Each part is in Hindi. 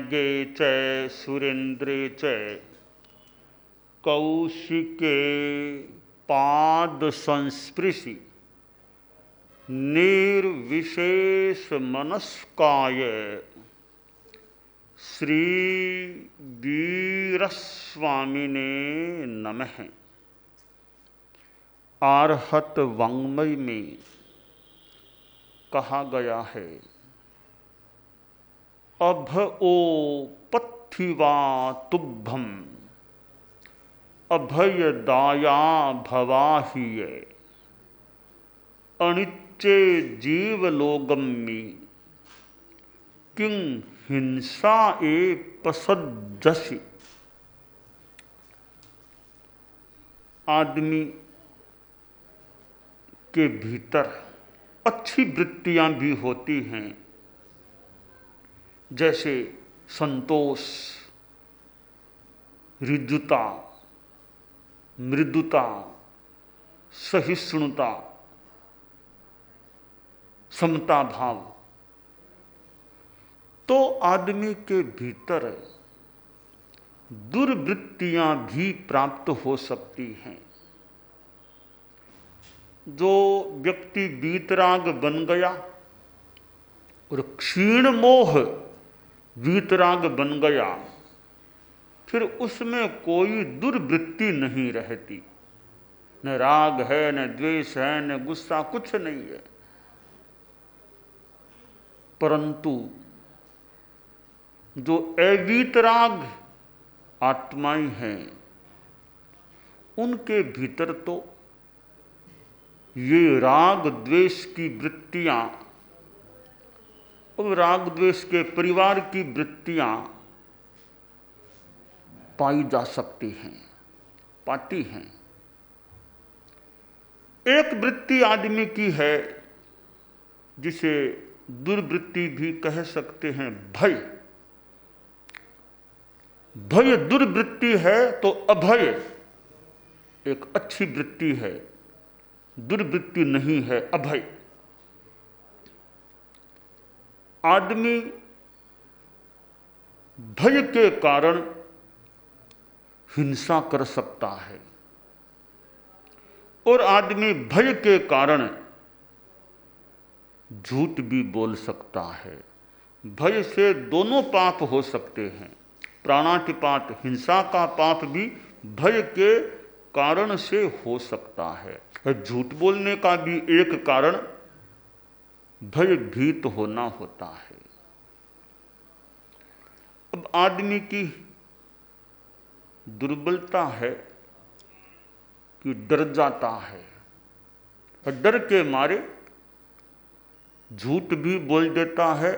नागे च सुरेन्द्रे च कौशिके पाद संस्पृशि निर्विशेष मनस्काय श्री वीरस्वामिने नमः। आर्हत वाङ्मय में कहा गया है, अभ ओ पथिवा तुभ्यम अभय दाया भवाहिय अनिच्चे जीवलोगम्मि किं हिंसा ए पसज्जसि। आदमी के भीतर अच्छी वृत्तियां भी होती हैं, जैसे संतोष, ऋजुता, मृदुता, सहिष्णुता, समता भाव। तो आदमी के भीतर दुर्वृत्तियां भी प्राप्त हो सकती हैं। जो व्यक्ति वीतराग बन गया और क्षीण मोह वीतराग बन गया, फिर उसमें कोई दुर्वृत्ति नहीं रहती, न राग है, न द्वेष है, न गुस्सा, कुछ नहीं है। परंतु जो अवीतराग आत्माएं हैं, उनके भीतर तो ये राग द्वेष की वृत्तियां और राग द्वेष के परिवार की वृत्तियां पाई जा सकती हैं, पाती हैं। एक वृत्ति आदमी की है जिसे दुर्वृत्ति भी कह सकते हैं, भय। भय दुर्वृत्ति है तो अभय एक अच्छी वृत्ति है, दुर्वृत्ति नहीं है, अभय। आदमी भय के कारण हिंसा कर सकता है और आदमी भय के कारण झूठ भी बोल सकता है। भय से दोनों पाप हो सकते हैं। प्राणातिपात, हिंसा का पाप भी भय के कारण से हो सकता है। झूठ बोलने का भी एक कारण भयभीत होना होता है। अब आदमी की दुर्बलता है कि डर जाता है, और डर के मारे झूठ भी बोल देता है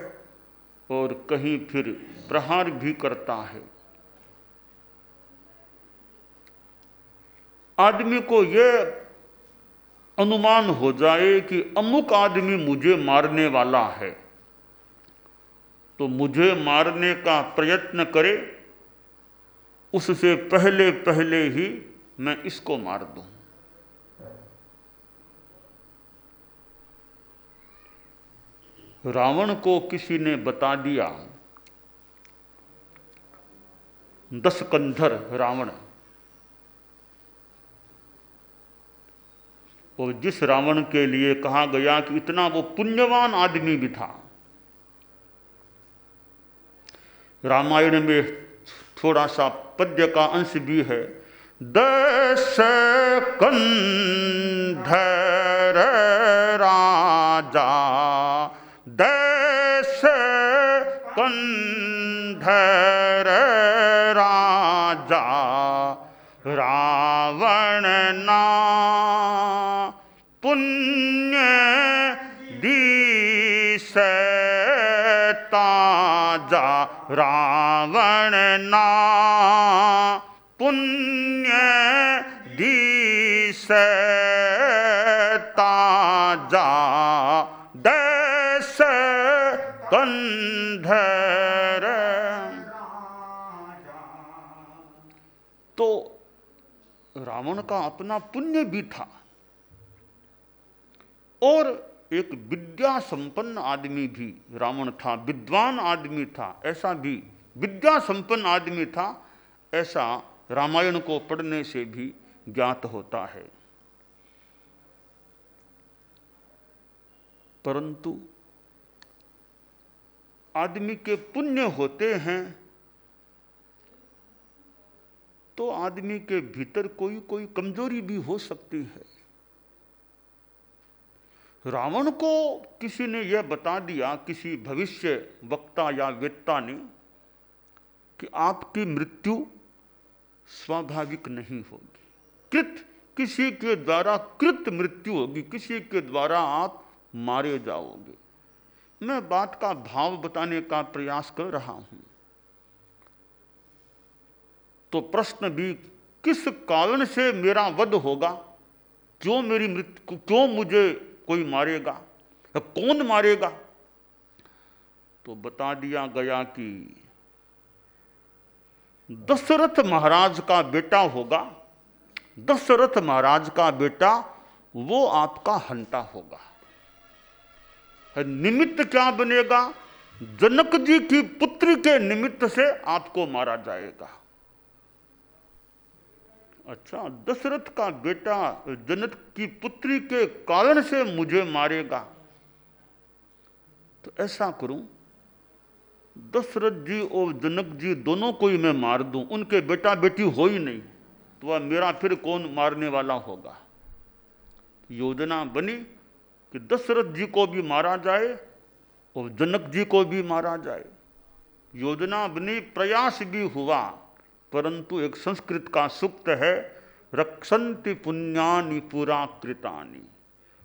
और कहीं फिर प्रहार भी करता है। आदमी को यह अनुमान हो जाए कि अमुक आदमी मुझे मारने वाला है, तो मुझे मारने का प्रयत्न करे, उससे पहले पहले ही मैं इसको मार दूं। रावण को किसी ने बता दिया, दशकंधर रावण, और जिस रावण के लिए कहा गया कि इतना वो पुण्यवान आदमी भी था। रामायण में थोड़ा सा पद्य का अंश भी है, दशकंधर राजा, दशकंधर राजा, रावण ना पुण्य दिस ताजा, रावण ना पुण्य दिस ताजा, दश कंधर। तो रावण का अपना पुण्य भी था और एक विद्या संपन्न आदमी भी रावण था, विद्वान आदमी था, ऐसा भी विद्या संपन्न आदमी था, ऐसा रामायण को पढ़ने से भी ज्ञात होता है। परंतु आदमी के पुण्य होते हैं तो आदमी के भीतर कोई कोई कमजोरी भी हो सकती है। रावण को किसी ने यह बता दिया, किसी भविष्य वक्ता या वेत्ता ने, कि आपकी मृत्यु स्वाभाविक नहीं होगी, कृत किसी के द्वारा कृत मृत्यु होगी, किसी के द्वारा आप मारे जाओगे। मैं बात का भाव बताने का प्रयास कर रहा हूं। तो प्रश्न भी, किस कारण से मेरा वध होगा, क्यों मेरी मृत्यु, क्यों मुझे कोई मारेगा, कौन मारेगा? तो बता दिया गया कि दशरथ महाराज का बेटा होगा, दशरथ महाराज का बेटा, वो आपका हंता होगा। निमित्त क्या बनेगा? जनक जी की पुत्री के निमित्त से आपको मारा जाएगा। अच्छा, दशरथ का बेटा जनक की पुत्री के कारण से मुझे मारेगा, तो ऐसा करूं, दशरथ जी और जनक जी दोनों को ही मैं मार दूं, उनके बेटा बेटी हो ही नहीं, तो वह मेरा फिर कौन मारने वाला होगा। योजना बनी कि दशरथ जी को भी मारा जाए और जनक जी को भी मारा जाए। योजना बनी, प्रयास भी हुआ, परंतु एक संस्कृत का सूक्त है, रक्षन्ति पुण्यानि पुराकृतानि,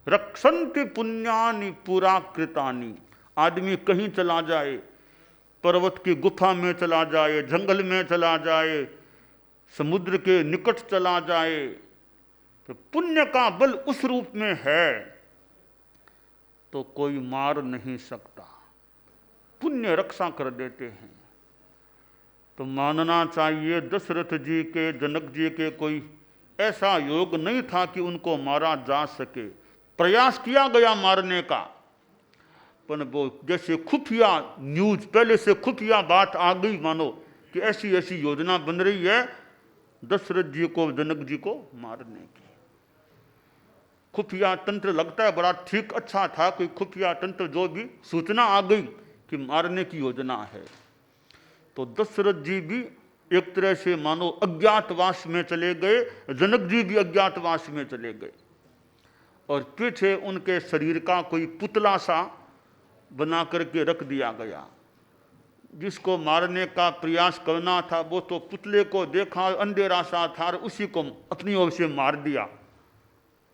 रक्षन्ति पुण्यानि पुराकृतानि। आदमी कहीं चला जाए, पर्वत की गुफा में चला जाए, जंगल में चला जाए, समुद्र के निकट चला जाए, तो पुण्य का बल उस रूप में है तो कोई मार नहीं सकता, पुण्य रक्षा कर देते हैं। तो मानना चाहिए दशरथ जी के, जनक जी के कोई ऐसा योग नहीं था कि उनको मारा जा सके। प्रयास किया गया मारने का, पर वो जैसे खुफिया न्यूज, पहले से खुफिया बात आ गई, मानो कि ऐसी ऐसी योजना बन रही है दशरथ जी को, जनक जी को मारने की। खुफिया तंत्र लगता है बड़ा ठीक अच्छा था, कोई खुफिया तंत्र, जो भी सूचना आ गई कि मारने की योजना है, तो दशरथ जी भी एक तरह से मानो अज्ञातवास में चले गए, जनक जी भी अज्ञातवास में चले गए, और पीछे उनके शरीर का कोई पुतला सा बना करके रख दिया गया। जिसको मारने का प्रयास करना था वो तो पुतले को देखा, अंधेरा सा था, और उसी को अपनी ओर से मार दिया।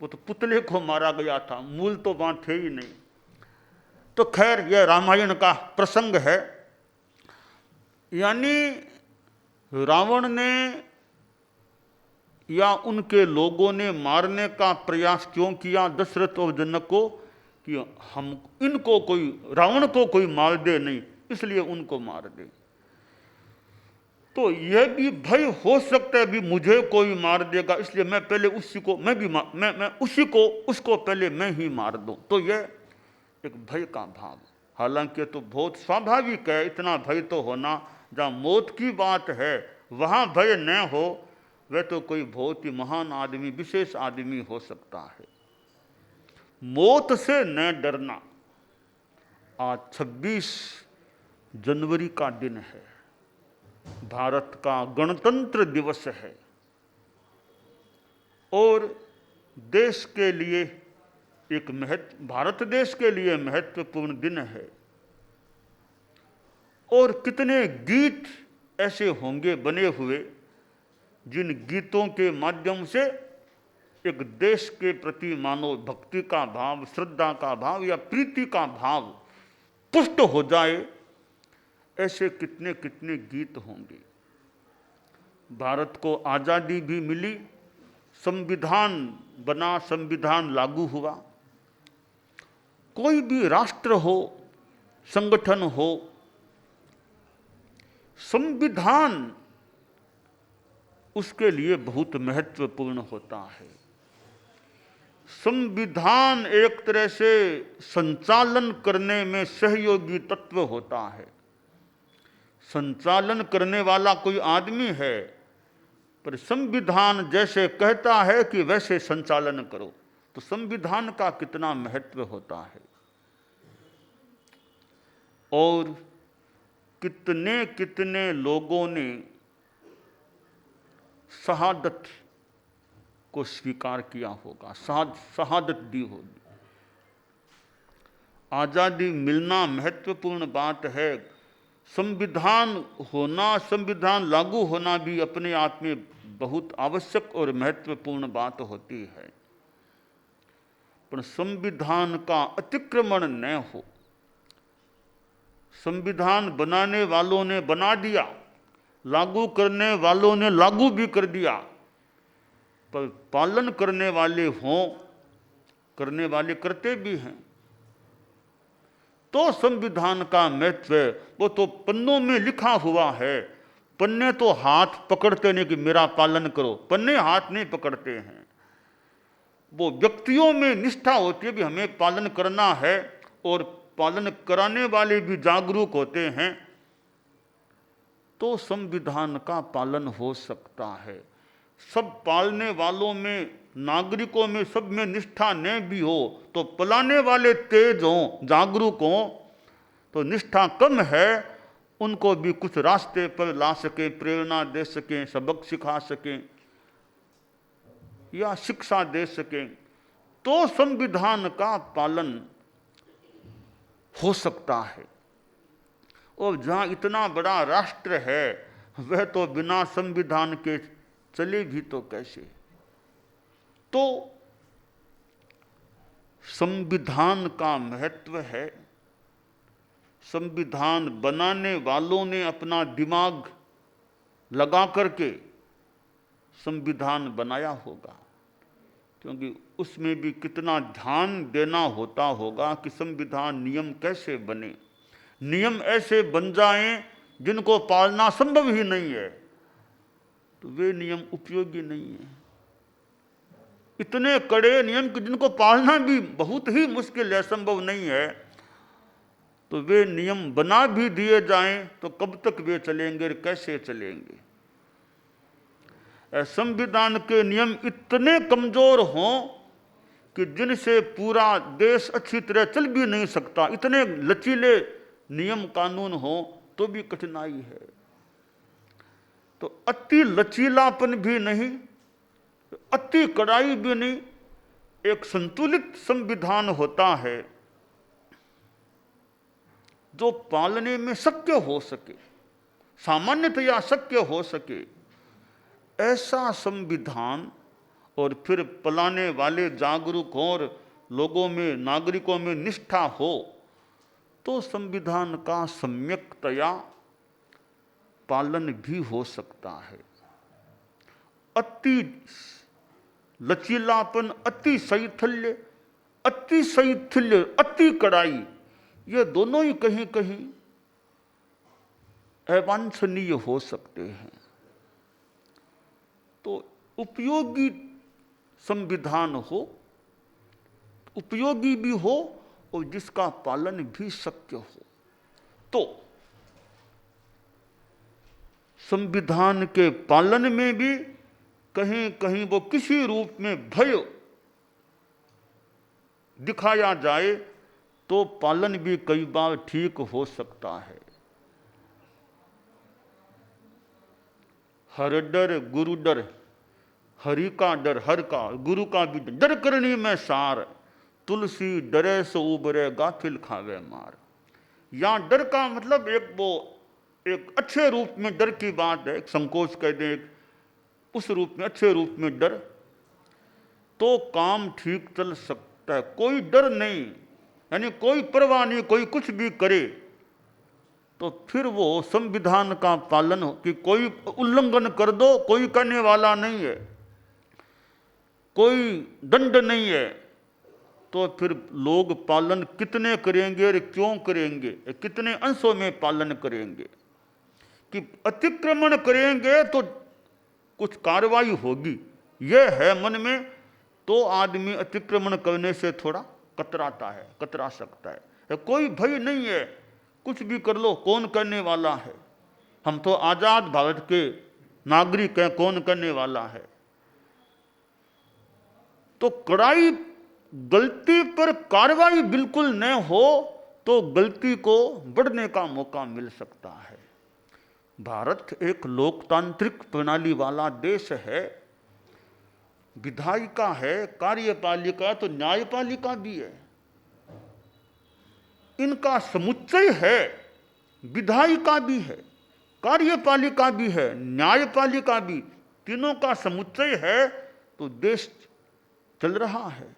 वो तो पुतले को मारा गया था, मूल तो वहां थे ही नहीं। तो खैर, यह रामायण का प्रसंग है। यानी रावण ने या उनके लोगों ने मारने का प्रयास क्यों किया दशरथ और जनक को, कि हम इनको कोई, रावण को कोई मार दे नहीं, इसलिए उनको मार दे। तो यह भी भय हो सकता है भी मुझे कोई मार देगा, इसलिए मैं पहले उसी को, मैं उसी को, उसको पहले मैं ही मार दूं। तो यह एक भय का भाव, हालांकि तो बहुत स्वाभाविक है, इतना भय तो होना, जहाँ मौत की बात है वहाँ भय न हो, वह तो कोई बहुत ही महान आदमी, विशेष आदमी हो सकता है। मौत से न डरना। आज 26 जनवरी का दिन है, भारत का गणतंत्र दिवस है, और देश के लिए एक भारत देश के लिए महत्वपूर्ण दिन है। और कितने गीत ऐसे होंगे बने हुए जिन गीतों के माध्यम से एक देश के प्रति मानो भक्ति का भाव, श्रद्धा का भाव या प्रीति का भाव पुष्ट हो जाए, ऐसे कितने कितने गीत होंगे। भारत को आज़ादी भी मिली, संविधान बना, संविधान लागू हुआ। कोई भी राष्ट्र हो, संगठन हो, संविधान उसके लिए बहुत महत्वपूर्ण होता है। संविधान एक तरह से संचालन करने में सहयोगी तत्व होता है। संचालन करने वाला कोई आदमी है, पर संविधान जैसे कहता है कि वैसे संचालन करो, तो संविधान का कितना महत्व होता है। और कितने कितने लोगों ने शहादत को स्वीकार किया होगा, शहादत दी होगी। आज़ादी मिलना महत्वपूर्ण बात है, संविधान होना, संविधान लागू होना भी अपने आप में बहुत आवश्यक और महत्वपूर्ण बात होती है। पर संविधान का अतिक्रमण न हो। संविधान बनाने वालों ने बना दिया, लागू करने वालों ने लागू भी कर दिया, पर पालन करने वाले हों, करने वाले करते भी हैं, तो संविधान का महत्व, वो तो पन्नों में लिखा हुआ है। पन्ने तो हाथ पकड़ते नहीं कि मेरा पालन करो, पन्ने हाथ नहीं पकड़ते हैं। वो व्यक्तियों में निष्ठा होती है भी हमें पालन करना है, और पालन कराने वाले भी जागरूक होते हैं, तो संविधान का पालन हो सकता है। सब पालने वालों में, नागरिकों में, सब में निष्ठा न भी हो, तो पलाने वाले तेज हों, जागरूक हों, तो निष्ठा कम है उनको भी कुछ रास्ते पर ला सकें, प्रेरणा दे सकें, सबक सिखा सकें या शिक्षा दे सकें, तो संविधान का पालन हो सकता है। और जहाँ इतना बड़ा राष्ट्र है, वह तो बिना संविधान के चले भी तो कैसे। तो संविधान का महत्व है। संविधान बनाने वालों ने अपना दिमाग लगा करके संविधान बनाया होगा, क्योंकि उसमें भी कितना ध्यान देना होता होगा कि संविधान नियम कैसे बने। नियम ऐसे बन जाएं जिनको पालना संभव ही नहीं है, तो वे नियम उपयोगी नहीं है। इतने कड़े नियम कि जिनको पालना भी बहुत ही मुश्किल है, संभव नहीं है, तो वे नियम बना भी दिए जाएं तो कब तक वे चलेंगे, कैसे चलेंगे। संविधान के नियम इतने कमजोर हों कि जिनसे पूरा देश अच्छी तरह चल भी नहीं सकता, इतने लचीले नियम कानून हो तो भी कठिनाई है। तो अति लचीलापन भी नहीं, अति कड़ाई भी नहीं, एक संतुलित संविधान होता है जो पालने में शक्य हो सके, सामान्यतया शक्य हो सके। ऐसा संविधान, और फिर पलाने वाले जागरूक हो और लोगों में, नागरिकों में निष्ठा हो, तो संविधान का सम्यकतया पालन भी हो सकता है। अति लचीलापन, अति शैथिल्य, अति कड़ाई, ये दोनों ही कहीं कहीं अवांछनीय हो सकते हैं। तो उपयोगी संविधान हो, उपयोगी भी हो और जिसका पालन भी शक्य हो। तो संविधान के पालन में भी कहीं कहीं वो किसी रूप में भय दिखाया जाए तो पालन भी कई बार ठीक हो सकता है। हर डर गुरु डर, हरि का डर हर का, गुरु का भी डर करनी में सार, तुलसी डरे सो उबरे गाफिल खावे मार। यहाँ डर का मतलब एक अच्छे रूप में डर की बात है, एक संकोच कह दें, उस रूप में, अच्छे रूप में डर, तो काम ठीक चल सकता है। कोई डर नहीं, यानी कोई परवाह नहीं, कोई कुछ भी करे तो फिर वो संविधान का पालन हो कि कोई उल्लंघन कर दो, कोई करने वाला नहीं है, कोई दंड नहीं है, तो फिर लोग पालन कितने करेंगे और क्यों करेंगे, कितने अंशों में पालन करेंगे। कि अतिक्रमण करेंगे तो कुछ कार्रवाई होगी, यह है मन में, तो आदमी अतिक्रमण करने से थोड़ा कतराता है, कतरा सकता है। कोई भय नहीं है, कुछ भी कर लो, कौन करने वाला है। हम तो आजाद भारत के नागरिक हैं, कौन करने वाला है। तो कड़ाई गलती पर कार्रवाई बिल्कुल न हो तो गलती को बढ़ने का मौका मिल सकता है। भारत एक लोकतांत्रिक प्रणाली वाला देश है, विधायिका है, कार्यपालिका तो न्यायपालिका भी है, इनका समुच्चय है, विधायिका भी है, कार्यपालिका भी है, न्यायपालिका भी, तीनों का समुच्चय है तो देश चल रहा है।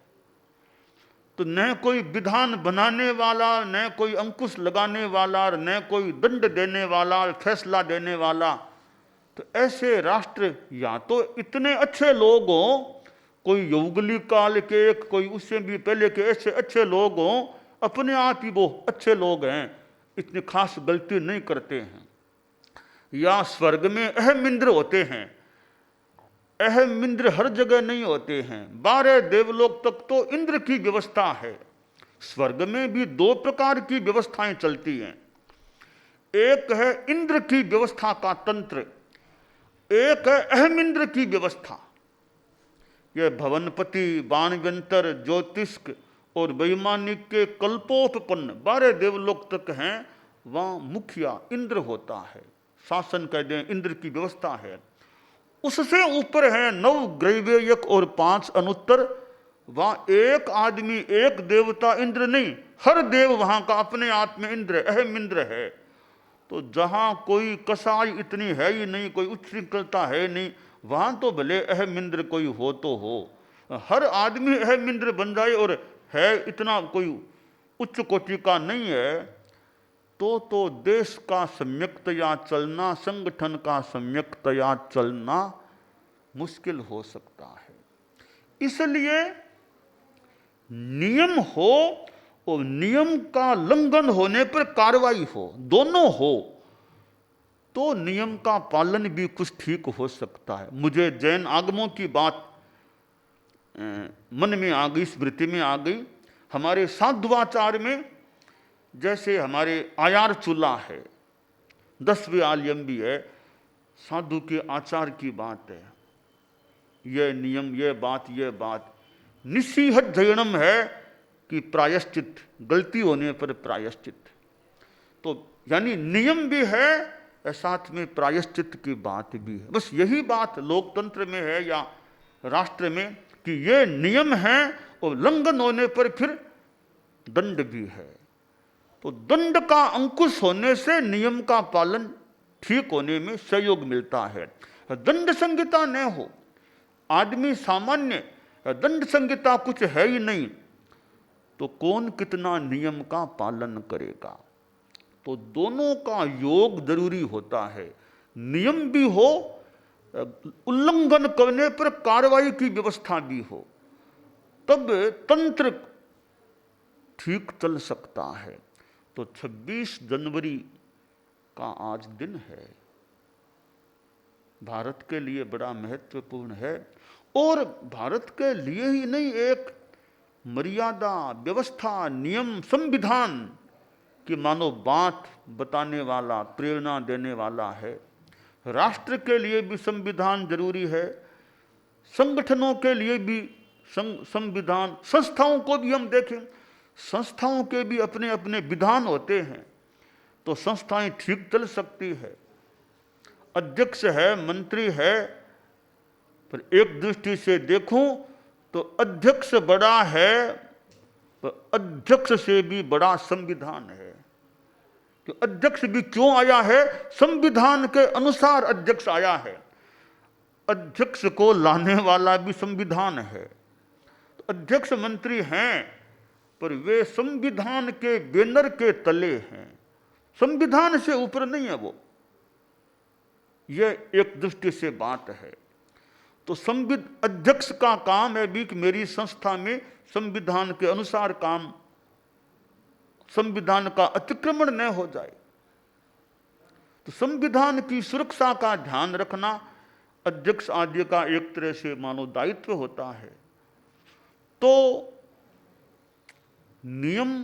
तो न कोई विधान बनाने वाला, न कोई अंकुश लगाने वाला, न कोई दंड देने वाला, फैसला देने वाला, तो ऐसे राष्ट्र या तो इतने अच्छे लोग हों, कोई यौगली काल के, कोई उससे भी पहले के ऐसे अच्छे लोग हों, अपने आप ही वो अच्छे लोग हैं, इतनी खास गलती नहीं करते हैं, या स्वर्ग में अहम इंद्र होते हैं। अहम इंद्र हर जगह नहीं होते हैं, 12 देवलोक तक तो इंद्र की व्यवस्था है। स्वर्ग में भी 2 प्रकार की व्यवस्थाएं चलती हैं, एक है इंद्र की व्यवस्था का तंत्र, एक है अहम इंद्र की व्यवस्था। यह भवनपति, बाणव्यंतर, ज्योतिष्क और वैमानिक के कल्पोपपन्न 12 देवलोक तक हैं, वहां मुखिया इंद्र होता है, शासन कह दें, इंद्र की व्यवस्था है। उससे ऊपर है 9 ग्रैवेयक और 5 अनुत्तर, वहां एक आदमी, एक देवता इंद्र नहीं, हर देव वहां का अपने आप में इंद्र, अहम इंद्र है। तो जहां कोई कसाई इतनी है ही नहीं, कोई उच्छृंखलता है नहीं, वहां तो भले अहम इंद्र कोई हो तो हो, हर आदमी अहम इंद्र बन जाए और है इतना कोई उच्च कोटि का नहीं है, तो देश का सम्यक्तया चलना, संगठन का सम्यक्तया चलना मुश्किल हो सकता है। इसलिए नियम हो और नियम का उल्लंघन होने पर कार्रवाई हो, दोनों हो, तो नियम का पालन भी कुछ ठीक हो सकता है। मुझे जैन आगमों की बात मन में आ गई, स्मृति में आ गई। हमारे साधुवाचार में जैसे हमारे आयार चूल्हा है, 10वें आलियम भी है, साधु के आचार की बात है, यह नियम, यह बात निसीहत जयनम है कि प्रायश्चित, गलती होने पर प्रायश्चित। तो यानी नियम भी है, साथ में प्रायश्चित की बात भी है। बस यही बात लोकतंत्र में है या राष्ट्र में कि ये नियम है और उल्लंघन होने पर फिर दंड भी है। तो दंड का अंकुश होने से नियम का पालन ठीक होने में सहयोग मिलता है। दंड संहिता न हो, आदमी सामान्य, दंड संहिता कुछ है ही नहीं, तो कौन कितना नियम का पालन करेगा। तो दोनों का योग जरूरी होता है, नियम भी हो, उल्लंघन करने पर कार्रवाई की व्यवस्था भी हो, तब तंत्र ठीक चल सकता है। तो 26 जनवरी का आज दिन है, भारत के लिए बड़ा महत्वपूर्ण है, और भारत के लिए ही नहीं, एक मर्यादा, व्यवस्था, नियम, संविधान की मानो बात बताने वाला, प्रेरणा देने वाला है। राष्ट्र के लिए भी संविधान जरूरी है, संगठनों के लिए भी संविधान, संस्थाओं को भी हम देखें, संस्थाओं के भी अपने अपने विधान होते हैं, तो संस्थाएं ठीक चल सकती है। अध्यक्ष है, मंत्री है, पर एक दृष्टि से देखूं तो अध्यक्ष बड़ा है, पर अध्यक्ष से भी बड़ा संविधान है। तो अध्यक्ष भी क्यों आया है? संविधान के अनुसार अध्यक्ष आया है। अध्यक्ष को लाने वाला भी संविधान है। तो अध्यक्ष मंत्री हैं, पर वे संविधान के बैनर के तले हैं, संविधान से ऊपर नहीं है वो। यह एक दृष्टि से बात है। तो अध्यक्ष का काम है भी कि मेरी संस्था में संविधान के अनुसार काम, संविधान का अतिक्रमण न हो जाए। तो संविधान की सुरक्षा का ध्यान रखना अध्यक्ष आदि का एक तरह से मानव दायित्व होता है। तो नियम,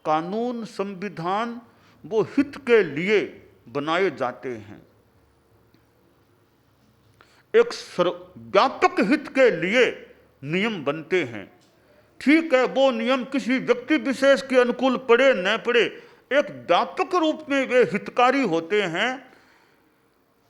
कानून, संविधान वो हित के लिए बनाए जाते हैं। एक व्यापक हित के लिए नियम बनते हैं। ठीक है, वो नियम किसी व्यक्ति विशेष के अनुकूल पड़े न पड़े, एक व्यापक रूप में वे हितकारी होते हैं।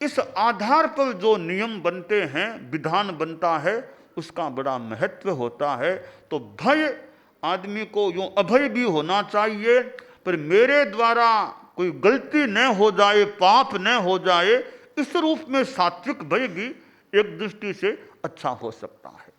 इस आधार पर जो नियम बनते हैं, विधान बनता है, उसका बड़ा महत्व होता है। तो भय आदमी को यूं अभय भी होना चाहिए, पर मेरे द्वारा कोई गलती न हो जाए, पाप न हो जाए, इस रूप में सात्विक भय भी एक दृष्टि से अच्छा हो सकता है।